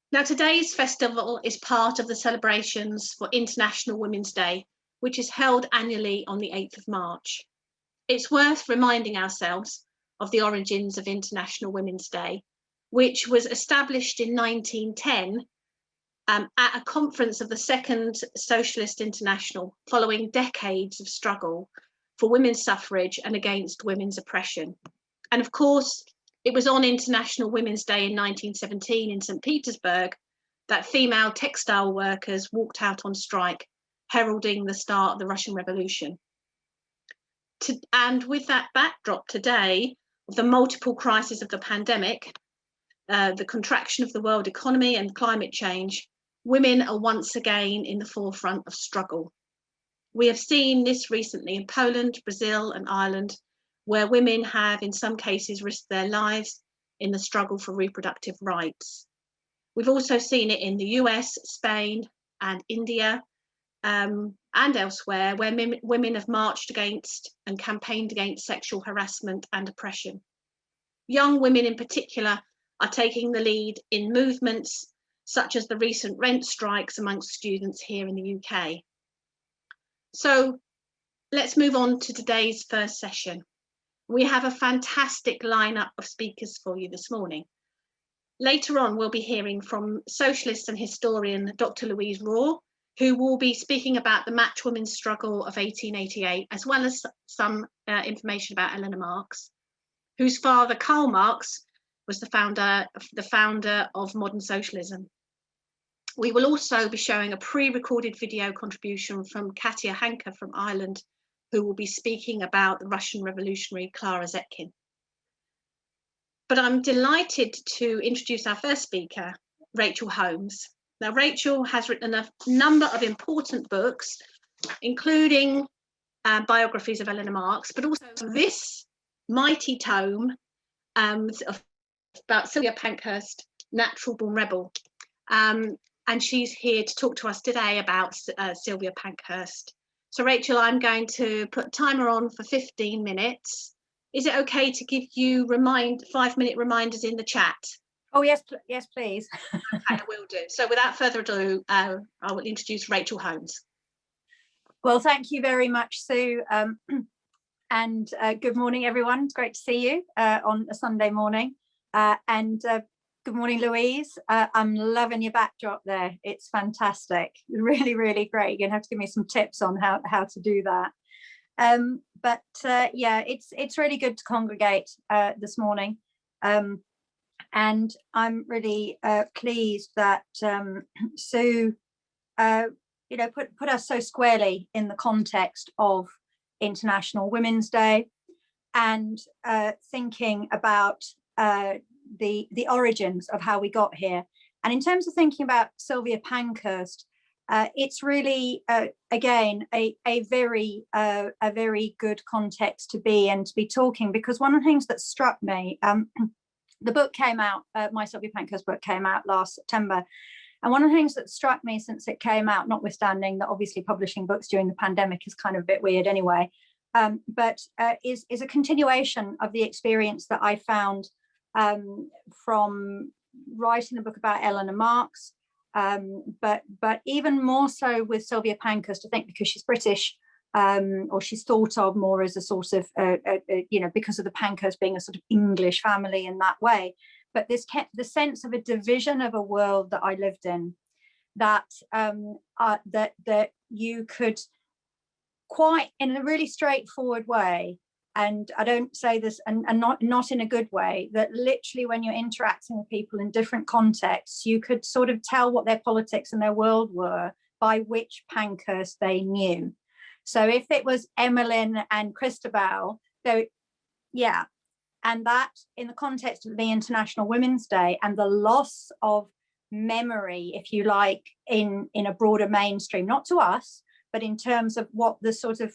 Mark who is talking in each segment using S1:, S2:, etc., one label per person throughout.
S1: Now, today's festival is part of the celebrations for International Women's Day, which is held annually on the 8th of March. It's worth reminding ourselves of the origins of International Women's Day, which was established in 1910 at a conference of the Second Socialist International, following decades of struggle for women's suffrage and against women's oppression. And of course, it was on International Women's Day in 1917 in St. Petersburg that female textile workers walked out on strike, heralding the start of the Russian Revolution. And with that backdrop today of the multiple crises of the pandemic, the contraction of the world economy and climate change, women are once again in the forefront of struggle. We have seen this recently in Poland, Brazil and Ireland, where women have in some cases risked their lives in the struggle for reproductive rights. We've also seen it in the US, Spain and India and elsewhere, where women have marched against and campaigned against sexual harassment and oppression. Young women in particular are taking the lead in movements such as the recent rent strikes amongst students here in the UK. So let's move on to today's first session. We have a fantastic lineup of speakers for you this morning. Later on, we'll be hearing from socialist and historian Dr. Louise Raw, who will be speaking about the match women's struggle of 1888, as well as some information about Eleanor Marx, whose father, Karl Marx, was the founder of modern socialism. We will also be showing a pre-recorded video contribution from Katia Hanke from Ireland, who will be speaking about the Russian revolutionary Clara Zetkin. But I'm delighted to introduce our first speaker, Rachel Holmes. Now, Rachel has written a number of important books, including biographies of Eleanor Marx, but also this mighty tome about Sylvia Pankhurst, Natural Born Rebel. And she's here to talk to us today about Sylvia Pankhurst. So Rachel, I'm going to put timer on for 15 minutes. Is it okay to give you 5-minute reminders in the chat?
S2: Oh, yes, yes, please.
S1: Okay, I will do. So without further ado, I will introduce Rachel Holmes.
S2: Well, thank you very much, Sue. And good morning, everyone. It's great to see you on a Sunday morning. Good morning, Louise. I'm loving your backdrop there. It's fantastic. Really, really great. You're going to have to give me some tips on how to do that. Yeah, it's really good to congregate this morning. And I'm really pleased that Sue, put us so squarely in the context of International Women's Day and thinking about the origins of how we got here. And in terms of thinking about Sylvia Pankhurst, it's really again a very good context to be talking, because one of the things that struck me, the book came out, my Sylvia Pankhurst book came out last September, and one of the things that struck me since it came out, notwithstanding that obviously publishing books during the pandemic is kind of a bit weird anyway, is a continuation of the experience that I found from writing the book about Eleanor Marx, but even more so with Sylvia Pankhurst, I think because she's British, or she's thought of more as a sort of, because of the Pankhurst being a sort of English family in that way. But this kept the sense of a division of a world that I lived in, that that you could quite in a really straightforward way, and I don't say this and not in a good way, that literally when you're interacting with people in different contexts, you could sort of tell what their politics and their world were by which Pankhurst they knew. So if it was Emmeline and Christabel, so yeah, and that in the context of the International Women's Day and the loss of memory, if you like, in a broader mainstream, not to us, but in terms of what the sort of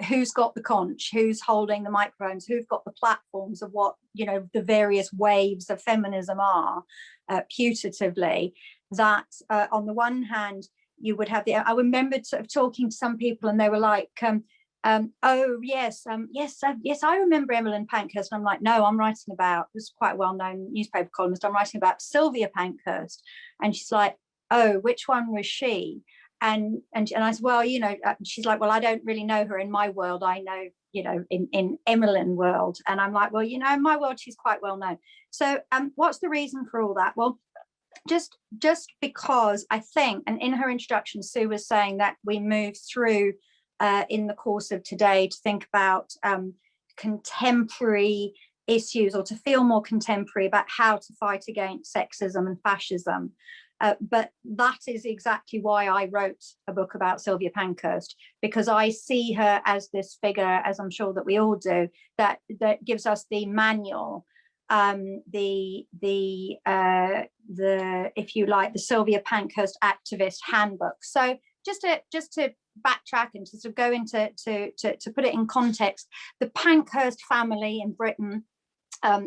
S2: who's got the conch, who's holding the microphones, who've got the platforms of what the various waves of feminism are, putatively, that on the one hand you would have I remembered sort of talking to some people and they were like, Oh yes, yes, I remember Emmeline Pankhurst. And I'm like, no, I'm writing about, this is quite a well-known newspaper columnist, I'm writing about Sylvia Pankhurst. And she's like, oh, which one was she? And I said, well, you know, she's like, well, I don't really know her in my world. I know, you know, in Emmeline world. And I'm like, well, you know, in my world, she's quite well known. So what's the reason for all that? Well, just because I think, and in her introduction, Sue was saying that we move through in the course of today to think about contemporary issues, or to feel more contemporary about how to fight against sexism and fascism. But that is exactly why I wrote a book about Sylvia Pankhurst, because I see her as this figure, as I'm sure that we all do, that gives us the manual, the if you like, the Sylvia Pankhurst activist handbook. So just to backtrack and to sort of go into to put it in context, the Pankhurst family in Britain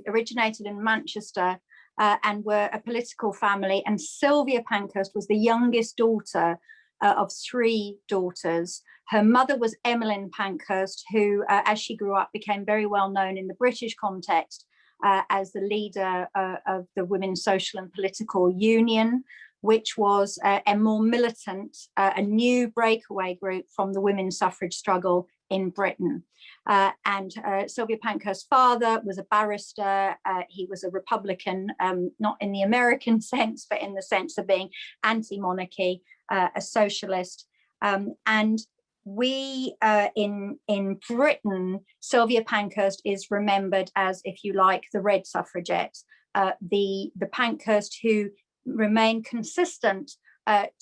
S2: originated in Manchester and were a political family. And Sylvia Pankhurst was the youngest daughter of 3 daughters. Her mother was Emmeline Pankhurst, who, as she grew up, became very well known in the British context as the leader of the Women's Social and Political Union, which was a more militant, a new breakaway group from the women's suffrage struggle in Britain. And Sylvia Pankhurst's father was a barrister. He was a Republican, not in the American sense, but in the sense of being anti-monarchy, a socialist. And we, in Britain, Sylvia Pankhurst is remembered as, if you like, the Red Suffragette, the Pankhurst who remained consistent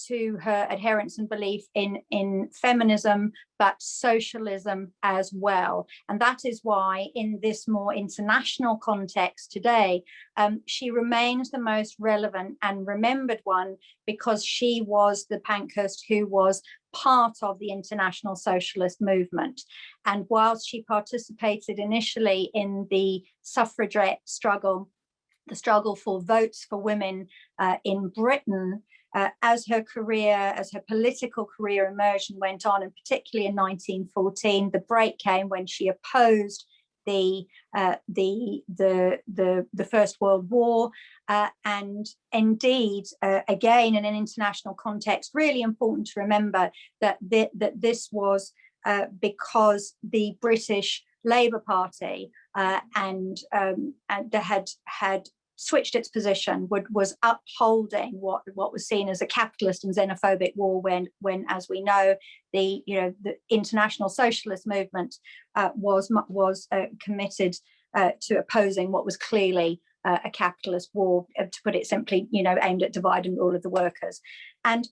S2: to her adherence and belief in feminism, but socialism as well. And that is why, in this more international context today, she remains the most relevant and remembered one, because she was the Pankhurst who was part of the international socialist movement. And whilst she participated initially in the suffragette struggle, the struggle for votes for women in Britain, as her political career emerged and went on, and particularly in 1914, the break came when she opposed the First World War, and indeed, again, in an international context, really important to remember that this was because the British Labour Party and had switched its position, was upholding what was seen as a capitalist and xenophobic war, when, as we know, the international socialist movement was committed to opposing what was clearly a capitalist war, to put it simply, aimed at divide and rule of the workers. And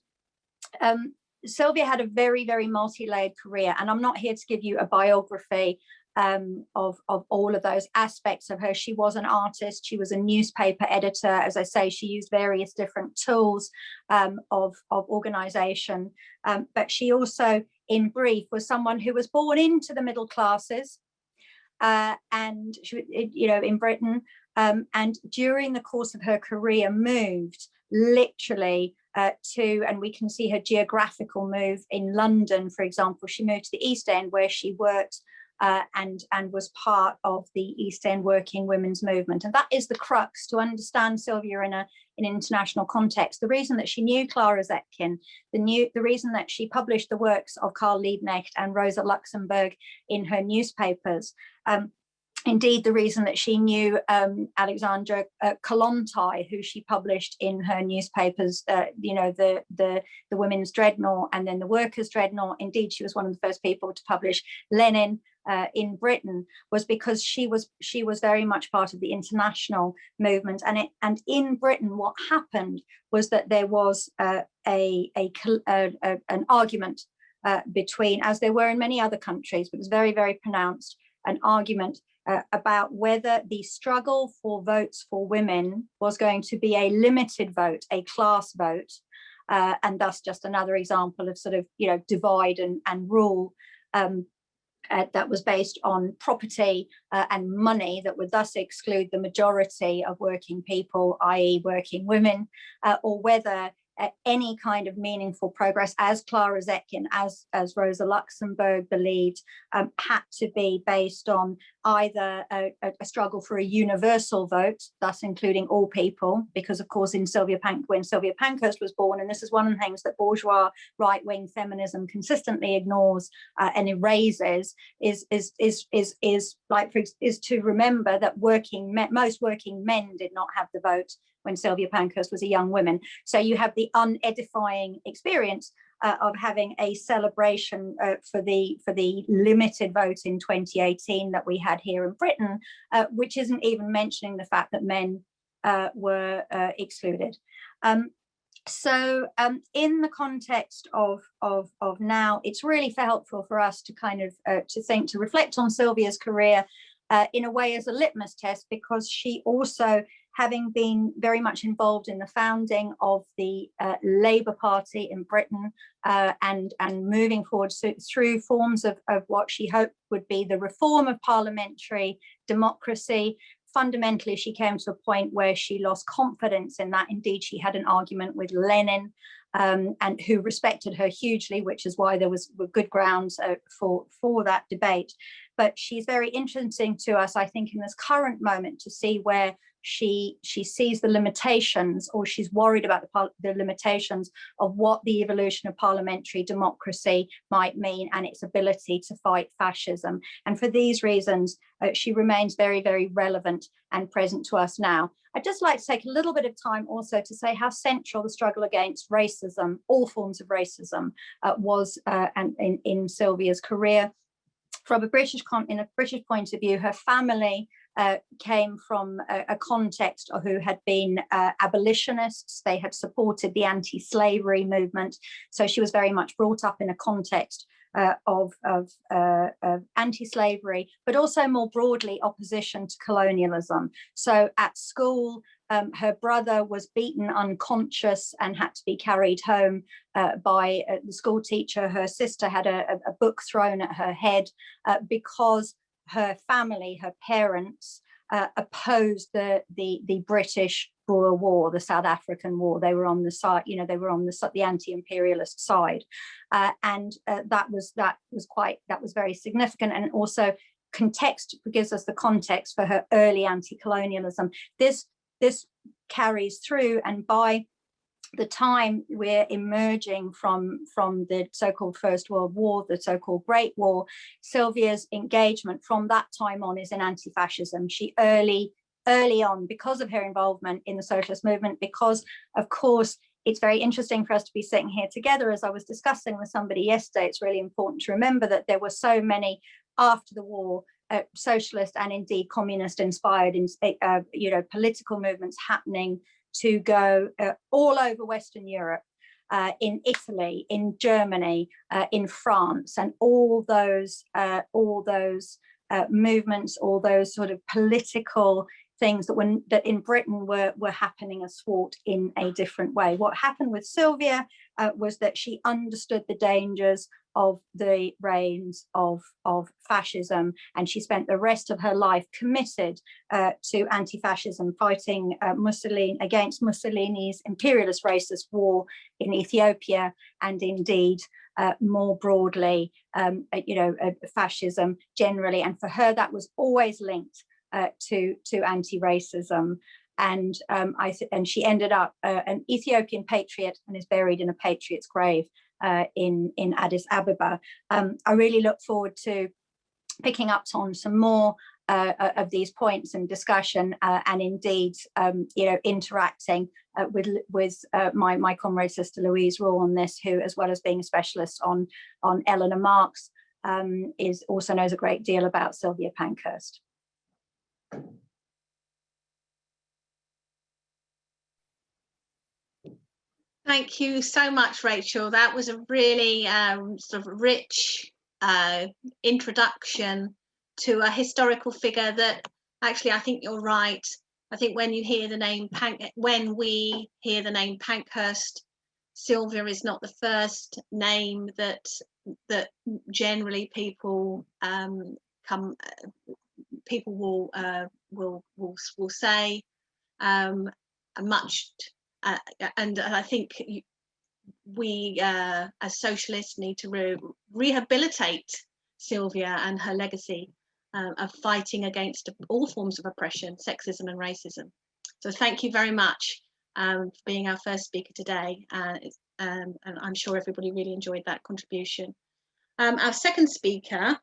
S2: Sylvia had a very, very multi-layered career, and I'm not here to give you a biography of all of those aspects of her. She was an artist, she was a newspaper editor. As I say, she used various different tools of organization, but she also, in brief, was someone who was born into the middle classes, and she, in Britain, and during the course of her career moved literally and we can see her geographical move in London, for example. She moved to the East End, where she worked and was part of the East End working women's movement. And that is the crux to understand Sylvia in an international context. The reason that she knew Clara Zetkin, the reason that she published the works of Karl Liebknecht and Rosa Luxemburg in her newspapers, indeed, the reason that she knew Alexandra Kollontai, who she published in her newspapers, the Women's Dreadnought and then the Workers' Dreadnought. Indeed, she was one of the first people to publish Lenin in Britain, was because she was very much part of the international movement. And in Britain, what happened was that there was an argument between, as there were in many other countries, but it was very, very pronounced, an argument about whether the struggle for votes for women was going to be a limited vote, a class vote, and thus just another example of sort of, divide and rule that was based on property and money, that would thus exclude the majority of working people, i.e. working women, or whether any kind of meaningful progress, as Clara Zetkin, as Rosa Luxemburg believed, had to be based on either a struggle for a universal vote, thus including all people, because of course when Sylvia Pankhurst was born, and this is one of the things that bourgeois right-wing feminism consistently ignores and erases, is to remember that most working men did not have the vote when Sylvia Pankhurst was a young woman. So you have the unedifying experience of having a celebration for the limited vote in 2018 that we had here in Britain, which isn't even mentioning the fact that men were excluded. So in the context of now, it's really helpful for us to kind of to reflect on Sylvia's career in a way as a litmus test, because she also, having been very much involved in the founding of the Labour Party in Britain and moving forward through forms of what she hoped would be the reform of parliamentary democracy, fundamentally she came to a point where she lost confidence in that. Indeed, she had an argument with Lenin, and who respected her hugely, which is why there was good grounds for that debate. But she's very interesting to us, I think, in this current moment, to see where she sees the limitations, or she's worried about the limitations of what the evolution of parliamentary democracy might mean and its ability to fight fascism. And for these reasons, she remains very, very relevant and present to us now. I'd just like to take a little bit of time also to say how central the struggle against racism, all forms of racism, was in Sylvia's career. From a British point of view, her family came from a context who had been abolitionists. They had supported the anti-slavery movement. So she was very much brought up in a context of anti-slavery, but also more broadly opposition to colonialism. So at school, her brother was beaten unconscious and had to be carried home by the school teacher. Her sister had a book thrown at her head because her family, her parents, opposed the British Boer War, the South African War. They were on the side, they were on the anti-imperialist side, and that was very significant, and also gives us the context for her early anti-colonialism. This carries through, and by the time we're emerging from the so-called First World War, the so-called Great War, Sylvia's engagement from that time on is in anti-fascism. She early on, because of her involvement in the socialist movement, because of course it's very interesting for us to be sitting here together. As I was discussing with somebody yesterday, it's really important to remember that there were so many after the war socialist and indeed communist inspired political movements happening to go all over Western Europe, in Italy, in Germany, in France, and all those movements, all those sort of political things that in Britain were happening athwart in a different way. What happened with Sylvia was that she understood the dangers of the reigns of fascism, and she spent the rest of her life committed to anti-fascism, fighting Mussolini against Mussolini's imperialist racist war in Ethiopia, and indeed more broadly, fascism generally. And for her, that was always linked to anti-racism. And she ended up an Ethiopian patriot and is buried in a patriot's grave in Addis Ababa. I really look forward to picking up on some more of these points and discussion, and indeed, interacting with my comrade sister Louise Raw on this, who, as well as being a specialist on Eleanor Marx, also knows a great deal about Sylvia Pankhurst.
S1: Thank you so much, Rachel. That was a really sort of rich introduction to a historical figure that actually, I think you're right. I think when we hear the name Pankhurst, Sylvia is not the first name that generally people will say. Much and I think we as socialists need to rehabilitate Sylvia and her legacy of fighting against all forms of oppression, sexism and racism. So thank you very much for being our first speaker today, and I'm sure everybody really enjoyed that contribution. Our second speaker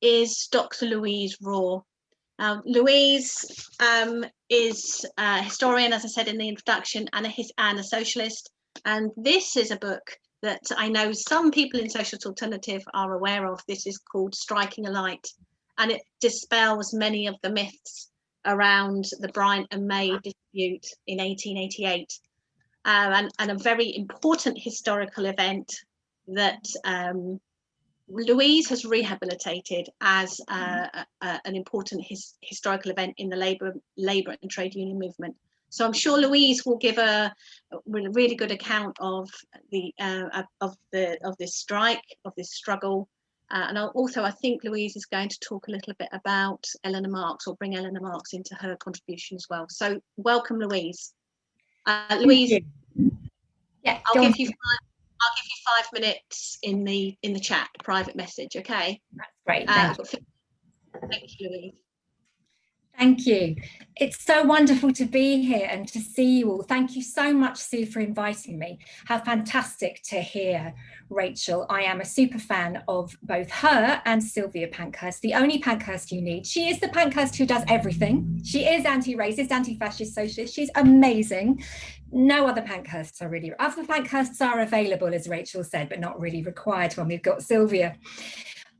S1: is Dr. Louise Raw. Louise is a historian, as I said in the introduction, and a socialist. And this is a book that I know some people in Socialist Alternative are aware of. This is called Striking a Light, and it dispels many of the myths around the Bryant and May dispute in 1888, and a very important historical event that Louise has rehabilitated as an important historical event in the labour and trade union movement. So I'm sure Louise will give a really good account of this strike, of this struggle, and I think Louise is going to talk a little bit about Eleanor Marx, or bring Eleanor Marx into her contribution as well. So welcome, Louise. Louise,
S2: yeah,
S1: I'll give you 5 minutes in the chat, private message, okay?
S2: That's great.
S1: Thank you, Louise.
S3: Thank you. It's so wonderful to be here and to see you all. Thank you so much, Sue, for inviting me. How fantastic to hear Rachel. I am a super fan of both her and Sylvia Pankhurst, the only Pankhurst you need. She is the Pankhurst who does everything. She is anti-racist, anti-fascist, socialist. She's amazing. No other Pankhursts are really, other Pankhursts are available, as Rachel said, but not really required when we've got Sylvia.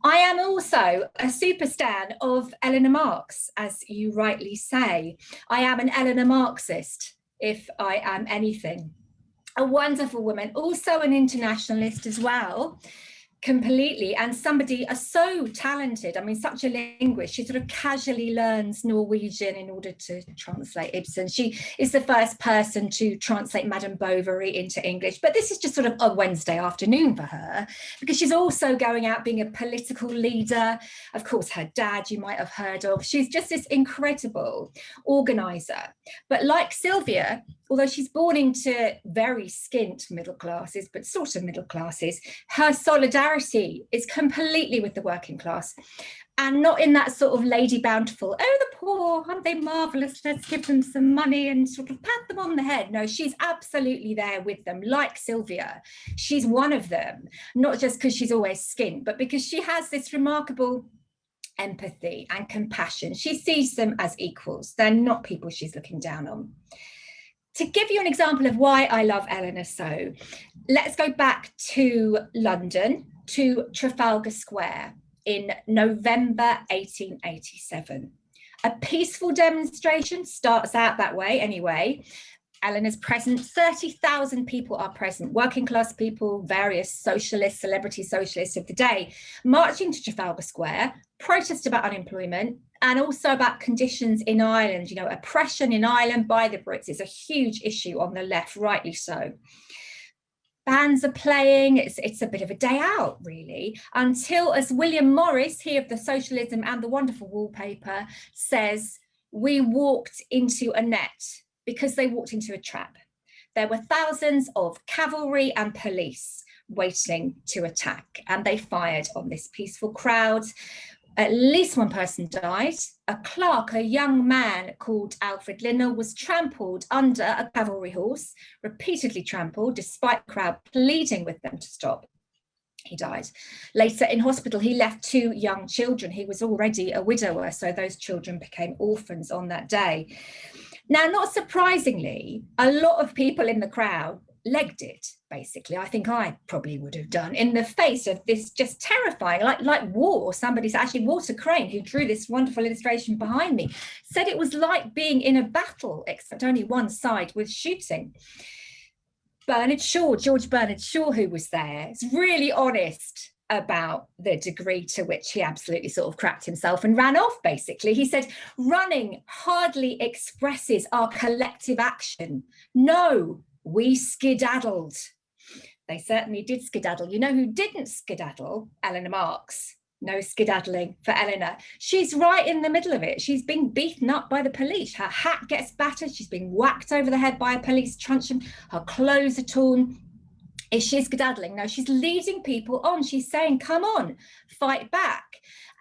S3: I am also a super stan of Eleanor Marx, as you rightly say. I am an Eleanor Marxist, if I am anything. A wonderful woman, also an internationalist as well, completely, and somebody so talented. I mean, such a linguist. She sort of casually learns Norwegian in order to translate Ibsen. She is the first person to translate Madame Bovary into English, but this is just sort of a Wednesday afternoon for her, because she's also going out being a political leader. Of course, her dad you might have heard of. She's just this incredible organizer. But like Sylvia, although she's born into very skint middle classes, but sort of middle classes, her solidarity is completely with the working class, and not in that sort of lady bountiful, oh, the poor, aren't they marvellous, let's give them some money and sort of pat them on the head. No, she's absolutely there with them, like Sylvia. She's one of them, not just because she's always skint, but because she has this remarkable empathy and compassion. She sees them as equals. They're not people she's looking down on. To give you an example of why I love Eleanor so, let's go back to London, to Trafalgar Square in November 1887. A peaceful demonstration starts out that way anyway. Eleanor's present, 30,000 people are present, working class people, various socialists, celebrity socialists of the day, marching to Trafalgar Square, protest about unemployment, and also about conditions in Ireland. You know, oppression in Ireland by the Brits is a huge issue on the left, rightly so. Bands are playing, it's a bit of a day out, really, until, as William Morris, he of the Socialism and the Wonderful Wallpaper, says, we walked into a net, because they walked into a trap. There were thousands of cavalry and police waiting to attack, and they fired on this peaceful crowd. At least one person died. A clerk, a young man called Alfred Linner, was trampled under a cavalry horse, repeatedly trampled, despite the crowd pleading with them to stop. He died. Later in hospital, he left 2 young children. He was already a widower, so those children became orphans on that day. Now, not surprisingly, a lot of people in the crowd legged it, basically. I think I probably would have done, in the face of this just terrifying, like war. Somebody said, actually, Walter Crane, who drew this wonderful illustration behind me, said it was like being in a battle, except only one side was shooting. George Bernard Shaw, who was there, is really honest about the degree to which he absolutely sort of crapped himself and ran off, basically. He said, running hardly expresses our collective action. No, we skedaddled. They certainly did skedaddle. You know who didn't skedaddle? Eleanor Marx. No skedaddling for Eleanor. She's right in the middle of it. She's being beaten up by the police. Her hat gets battered. She's being whacked over the head by a police truncheon. Her clothes are torn. Is she skedaddling? No, she's leading people on. She's saying, come on, fight back.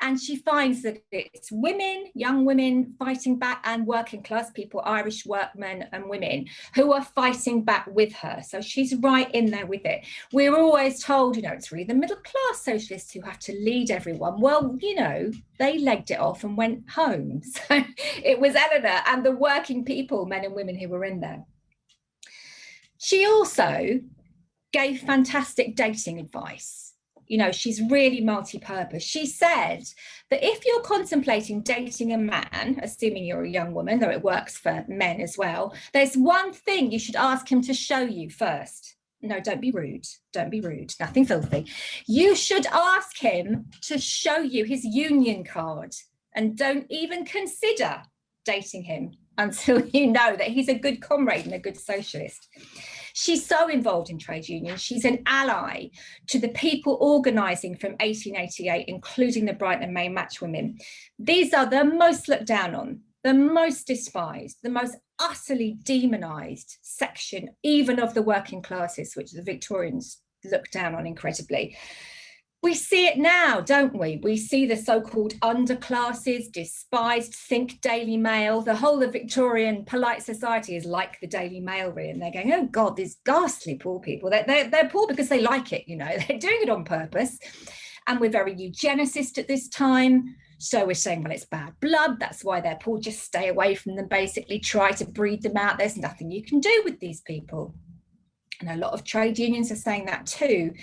S3: And she finds that it's women, young women fighting back, and working class people, Irish workmen and women, who are fighting back with her. So she's right in there with it. We're always told, you know, it's really the middle class socialists who have to lead everyone. Well, you know, they legged it off and went home. So it was Eleanor and the working people, men and women, who were in there. She also gave fantastic dating advice. You know, she's really multi-purpose. She said that if you're contemplating dating a man, assuming you're a young woman, though it works for men as well, there's one thing you should ask him to show you first. No, don't be rude. Don't be rude. Nothing filthy. You should ask him to show you his union card, and don't even consider dating him until you know that he's a good comrade and a good socialist. She's so involved in trade unions. She's an ally to the people organising from 1888, including the Brighton and May match women. These are the most looked down on, the most despised, the most utterly demonised section, even of the working classes, which the Victorians looked down on incredibly. We see it now, don't we? We see the so-called underclasses, despised, think Daily Mail. The whole of Victorian polite society is like the Daily Mail, really. And they're going, oh God, these ghastly poor people. They're poor because they like it, you know, they're doing it on purpose. And we're very eugenicist at this time. So we're saying, well, it's bad blood. That's why they're poor. Just stay away from them, basically try to breed them out. There's nothing you can do with these people. And a lot of trade unions are saying that too.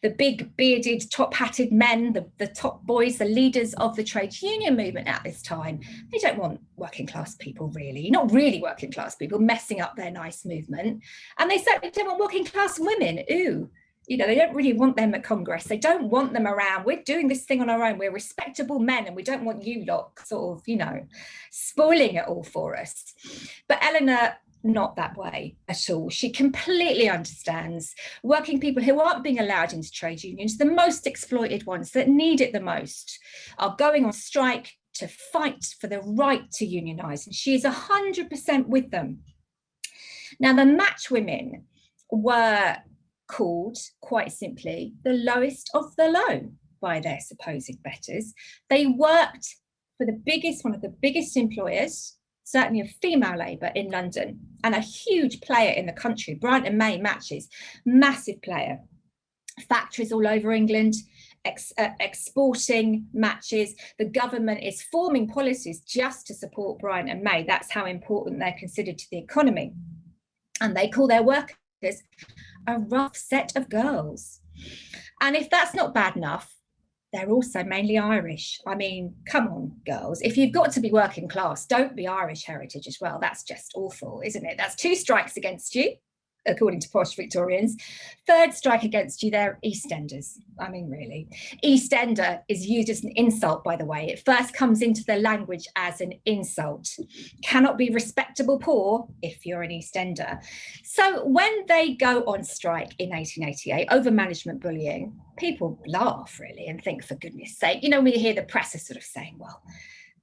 S3: The big bearded, top-hatted men, the top boys, the leaders of the trade union movement at this time, they don't want working class people, really, not really working class people, messing up their nice movement. And they certainly don't want working class women. Ooh, you know, they don't really want them at Congress. They don't want them around. We're doing this thing on our own. We're respectable men, and we don't want you lot sort of, you know, spoiling it all for us. But Eleanor, not that way at all. She completely understands working people who aren't being allowed into trade unions. The most exploited ones that need it the most are going on strike to fight for the right to unionise, and she is 100% with them. Now, the match women were called, quite simply, the lowest of the low by their supposed betters. They worked for the biggest, one of the biggest employers, certainly of female labour in London, and a huge player in the country. Brighton and May matches, massive player. Factories all over England, exporting matches. The government is forming policies just to support Brighton and May. That's how important they're considered to the economy. And they call their workers a rough set of girls. And if that's not bad enough, they're also mainly Irish. I mean, come on, girls. If you've got to be working class, don't be Irish heritage as well. That's just awful, isn't it? That's 2 strikes against you, according to posh Victorians. 3rd strike against you, they're EastEnders. I mean, really. EastEnder is used as an insult, by the way. It first comes into the language as an insult. Cannot be respectable poor if you're an EastEnder. So when they go on strike in 1888 over management bullying, people laugh, really, and think, for goodness sake, you know, when you hear the press is sort of saying, well,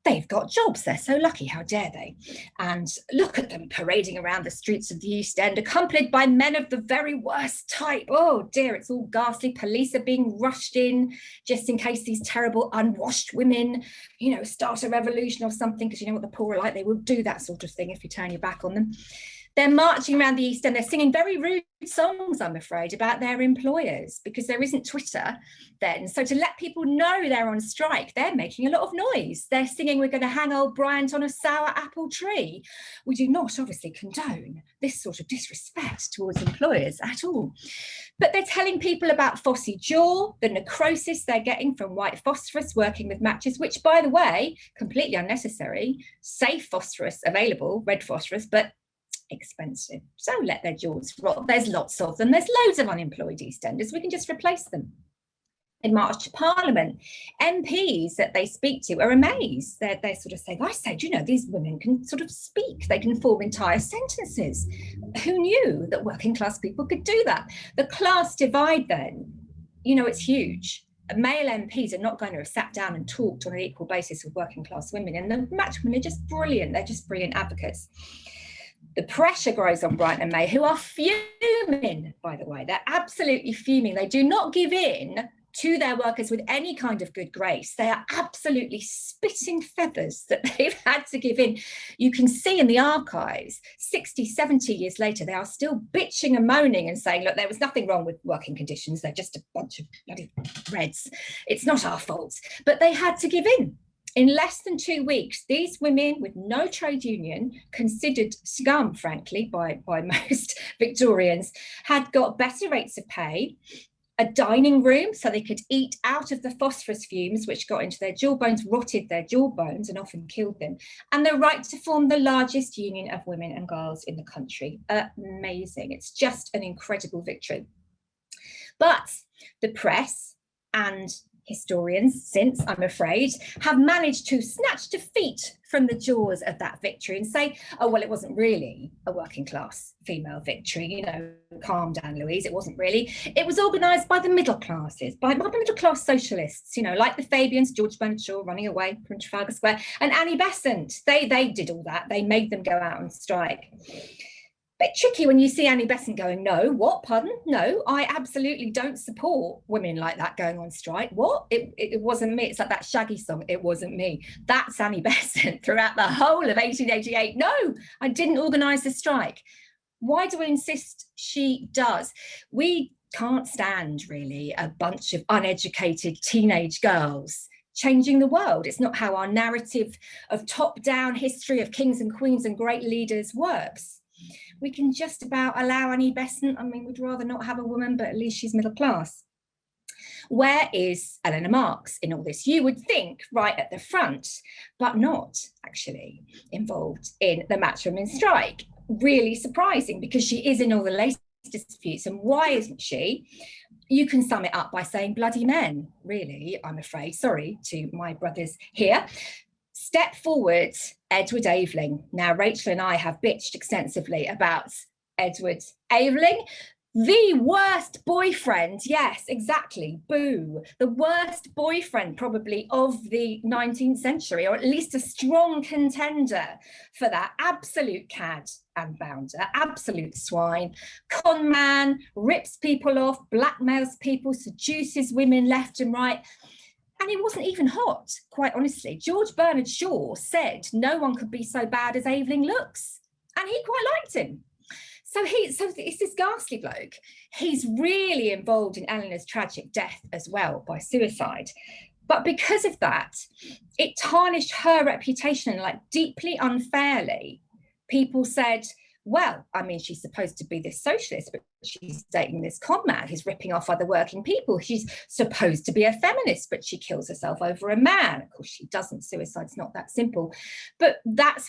S3: they've got jobs, they're so lucky, how dare they? And look at them parading around the streets of the East End, accompanied by men of the very worst type. Oh dear, it's all ghastly. Police are being rushed in just in case these terrible unwashed women, you know, start a revolution or something, because you know what the poor are like, they will do that sort of thing if you turn your back on them. They're marching around the East End, they're singing very rude songs, I'm afraid, about their employers, because there isn't Twitter then. So to let people know they're on strike, they're making a lot of noise. They're singing, we're going to hang old Bryant on a sour apple tree. We do not obviously condone this sort of disrespect towards employers at all. But they're telling people about phossy jaw, the necrosis they're getting from white phosphorus working with matches, which, by the way, completely unnecessary, safe phosphorus available, red phosphorus, but expensive. So let their jaws rot. There's lots of them. There's loads of unemployed EastEnders. We can just replace them. In March to Parliament, MPs that they speak to are amazed. They're sort of saying, I said, you know, these women can sort of speak. They can form entire sentences. Who knew that working class people could do that? The class divide then, you know, it's huge. male MPs are not going to have sat down and talked on an equal basis with working class women. And the matchwomen are just brilliant. They're just brilliant advocates. The pressure grows on Brighton and May, who are fuming, by the way. They're absolutely fuming. They do not give in to their workers with any kind of good grace. They are absolutely spitting feathers that they've had to give in. You can see in the archives, 60, 70 years later, they are still bitching and moaning and saying, look, there was nothing wrong with working conditions. They're just a bunch of bloody Reds. It's not our fault. But they had to give in. In less than 2 weeks, these women with no trade union, considered scum, frankly, by most Victorians, had got better rates of pay, a dining room so they could eat out of the phosphorus fumes, which got into their jawbones, rotted their jawbones and often killed them, and the right to form the largest union of women and girls in the country. Amazing. It's just an incredible victory. But the press and historians since, I'm afraid, have managed to snatch defeat from the jaws of that victory and say, oh, well, it wasn't really a working class female victory. You know, calm down, Louise, it wasn't really. It was organised by the middle classes, by middle class socialists, you know, like the Fabians, George Bernard Shaw running away from Trafalgar Square, and Annie Besant. They did all that. They made them go out and strike. Bit tricky when you see Annie Besant going, no, what, pardon? No, I absolutely don't support women like that going on strike. What? It wasn't me. It's like that Shaggy song, it wasn't me. That's Annie Besant throughout the whole of 1888. No, I didn't organise the strike. Why do I insist she does? We can't stand, really, a bunch of uneducated teenage girls changing the world. It's not how our narrative of top-down history of kings and queens and great leaders works. We can just about allow Annie Besant. I mean, we'd rather not have a woman, but at least she's middle class. Where is Eleanor Marx in all this? You would think right at the front, but not actually involved in the matchwomen strike. Really surprising, because she is in all the latest disputes. And why isn't she? You can sum it up by saying bloody men, really, I'm afraid. Sorry to my brothers here. Step forward, Edward Aveling. Now, Rachel and I have bitched extensively about Edward Aveling. The worst boyfriend, yes, exactly, boo. The worst boyfriend probably of the 19th century, or at least a strong contender for that. Absolute cad and bounder, absolute swine, con man, rips people off, blackmails people, seduces women left and right. And he wasn't even hot, quite honestly. George Bernard Shaw said no one could be so bad as Aveling looks, and he quite liked him. So it's this ghastly bloke. He's really involved in Eleanor's tragic death as well, by suicide. But because of that, it tarnished her reputation, like deeply unfairly. People said, well, I mean, she's supposed to be this socialist, but she's dating this con man who's ripping off other working people. She's supposed to be a feminist, but she kills herself over a man. Of course, she doesn't. Suicide's not that simple. But that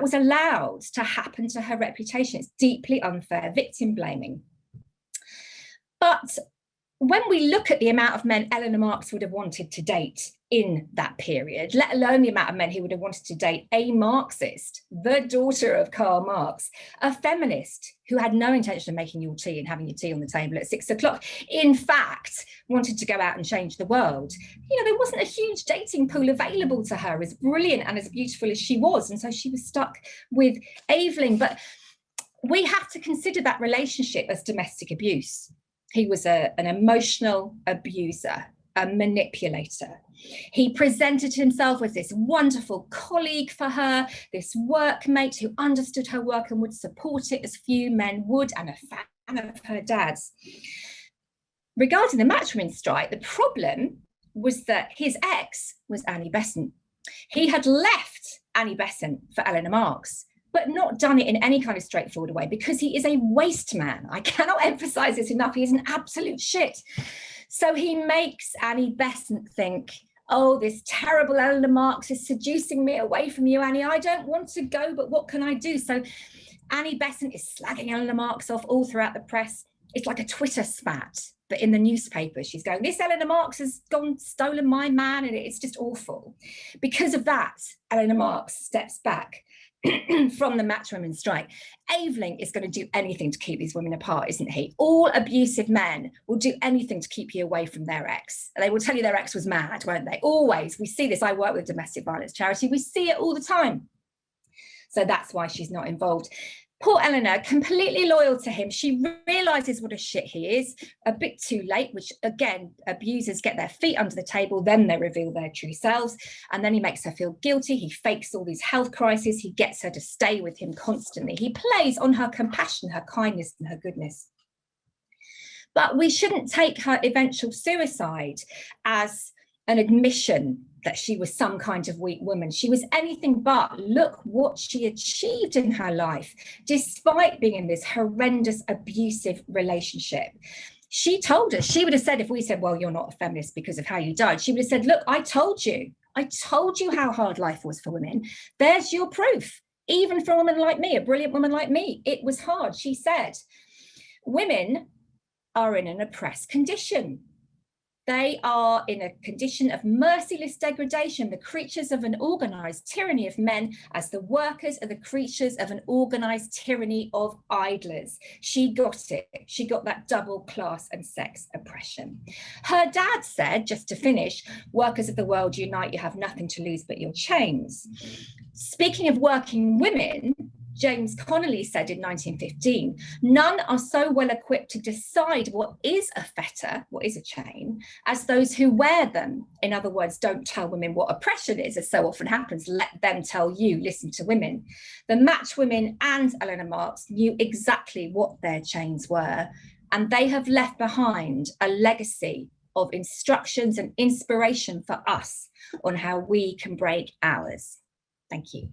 S3: was allowed to happen to her reputation. It's deeply unfair, victim blaming. But when we look at the amount of men Eleanor Marx would have wanted to date in that period, let alone the amount of men he would have wanted to date a Marxist, the daughter of Karl Marx, a feminist who had no intention of making your tea and having your tea on the table at 6 o'clock, in fact, wanted to go out and change the world. You know, there wasn't a huge dating pool available to her, as brilliant and as beautiful as she was. And so she was stuck with Aveling. But we have to consider that relationship as domestic abuse. He was an emotional abuser, a manipulator. He presented himself as this wonderful colleague for her, this workmate who understood her work and would support it as few men would, and a fan of her dad's. Regarding the matchwomen strike, the problem was that his ex was Annie Besant. He had left Annie Besant for Eleanor Marx, but not done it in any kind of straightforward way, because he is a waste man. I cannot emphasize this enough. He is an absolute shit. So he makes Annie Besant think, oh, this terrible Eleanor Marx is seducing me away from you, Annie. I don't want to go, but what can I do? So Annie Besant is slagging Eleanor Marx off all throughout the press. It's like a Twitter spat, but in the newspaper, she's going, this Eleanor Marx has stolen my man, and it's just awful. Because of that, Eleanor Marx steps back from the Match Women's strike. Aveling is going to do anything to keep these women apart, isn't he? All abusive men will do anything to keep you away from their ex. They will tell you their ex was mad, won't they? Always. We see this. I work with a domestic violence charity. We see it all the time. So that's why she's not involved. Poor Eleanor, completely loyal to him. She realises what a shit he is, a bit too late, which again, abusers get their feet under the table, then they reveal their true selves. And then he makes her feel guilty. He fakes all these health crises. He gets her to stay with him constantly. He plays on her compassion, her kindness and her goodness. But we shouldn't take her eventual suicide as an admission that she was some kind of weak woman. She was anything but. Look what she achieved in her life, despite being in this horrendous, abusive relationship. She told us, she would have said, if we said, well, you're not a feminist because of how you died, she would have said, look, I told you how hard life was for women. There's your proof. Even for a woman like me, a brilliant woman like me, it was hard. She said, women are in an oppressed condition. They are in a condition of merciless degradation, the creatures of an organised tyranny of men, as the workers are the creatures of an organised tyranny of idlers. She got it. She got that double class and sex oppression. Her dad said, just to finish, workers of the world unite, you have nothing to lose but your chains. Speaking of working women, James Connolly said in 1915, none are so well equipped to decide what is a fetter, what is a chain, as those who wear them. In other words, don't tell women what oppression is, as so often happens. Let them tell you, listen to women. The Match women and Eleanor Marx knew exactly what their chains were, and they have left behind a legacy of instructions and inspiration for us on how we can break ours. Thank you.